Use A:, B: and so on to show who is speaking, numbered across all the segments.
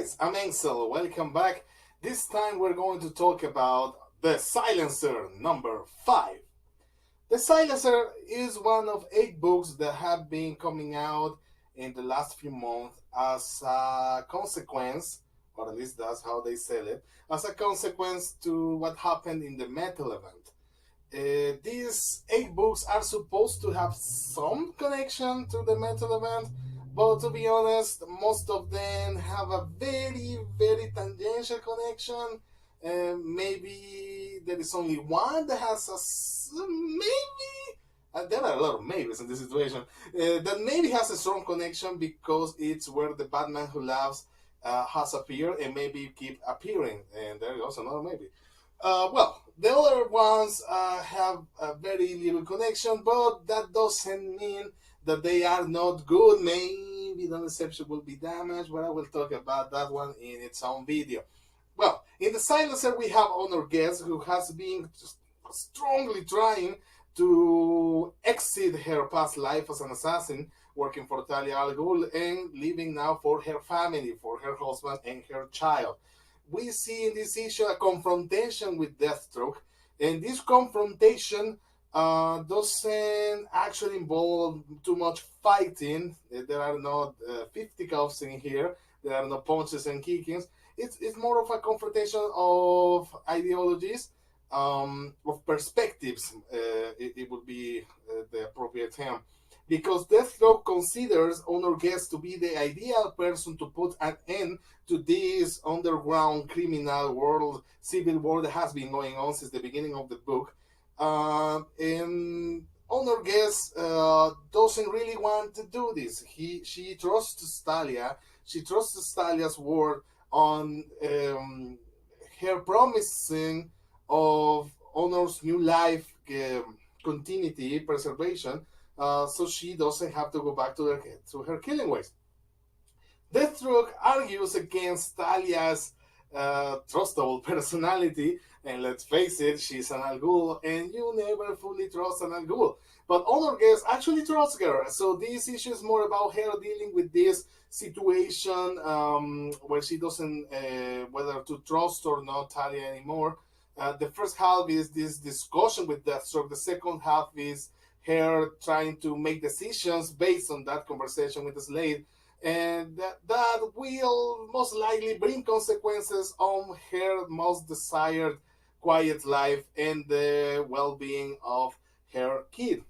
A: guys, I'm Ansel. Welcome back. This time we're going to talk about The Silencer number 5. The Silencer is one of 8 books that have been coming out in the last few months as a consequence, or at least that's how they sell it, as a consequence to what happened in the metal event. These 8 books are supposed to have some connection to the metal event, but to be honest, most of them have a very tangential connection. Maybe there is only one that has maybe. There are a lot of maybes in this situation. That maybe has a strong connection because it's where the Batman Who Laughs has appeared and maybe keep appearing. And there goes another maybe. The other ones have a very little connection, but that doesn't mean that they are not good. Maybe the reception will be damaged, but I will talk about that one in its own video. Well, in the Silencer, we have Honor Guest, who has been strongly trying to exit her past life as an assassin, working for Talia al Ghul, and living now for her family, for her husband and her child. We see in this issue a confrontation with Deathstroke, and this confrontation doesn't actually involve too much fighting. There are no fisticuffs in here. There are no punches and kickings. It's more of a confrontation of ideologies, of perspectives. It would be the appropriate term. Because Deathstroke considers Honor Guest to be the ideal person to put an end to this underground criminal world, civil war that has been going on since the beginning of the book. And Honor Guest doesn't really want to do this. She trusts Talia. She trusts Talia's word on her promising of Honor's new life continuity, preservation, so she doesn't have to go back to her killing ways. Deathstroke argues against Talia's trustable personality, and let's face it, she's an Al Ghul, and you never fully trust an Al Ghul. But Honor Guest actually trusts her, so this issue is more about her dealing with this situation where she doesn't whether to trust or not Talia anymore. The first half is this discussion with Deathstroke. The second half is her trying to make decisions based on that conversation with Slade, and that will most likely bring consequences on her most desired quiet life and the well-being of her kid.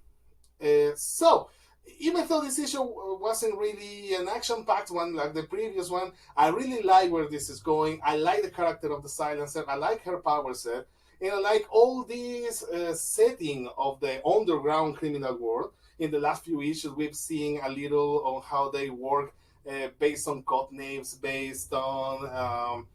A: So even though this issue wasn't really an action-packed one like the previous one, I really like where this is going. I like the character of the Silencer. I like her power set. And I like all this setting of the underground criminal world. In the last few issues, we've seen a little on how they work based on code names, based on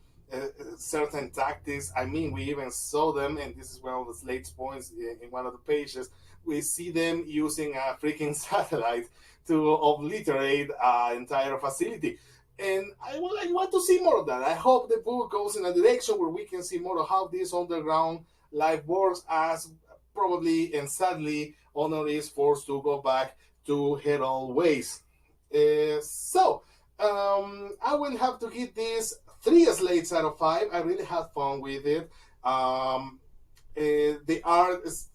A: certain tactics. I mean, we even saw them, and this is one of the Slade's points in one of the pages. We see them using a freaking satellite to obliterate an entire facility. And I want to see more of that. I hope the book goes in a direction where we can see more of how this underground life works, as probably and sadly Honor is forced to go back to her old ways. I will have to give this 3 Slades out of 5. I really had fun with it. The art is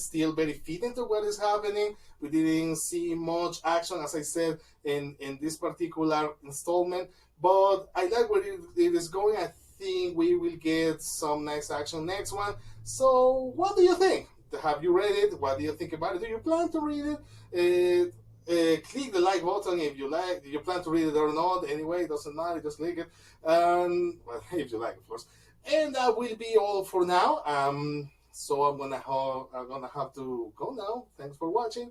A: still very fitting to what is happening. We didn't see much action, as I said, in this particular installment, but I like where it is going. I think we will get some nice action next one. So what do you think? Have you read it? What do you think about it? Do you plan to read it? Click the like button if you like. Do you plan to read it or not? Anyway, it doesn't matter, just click it. Well, if you like, of course. And that will be all for now. So I'm gonna have to go now. Thanks for watching.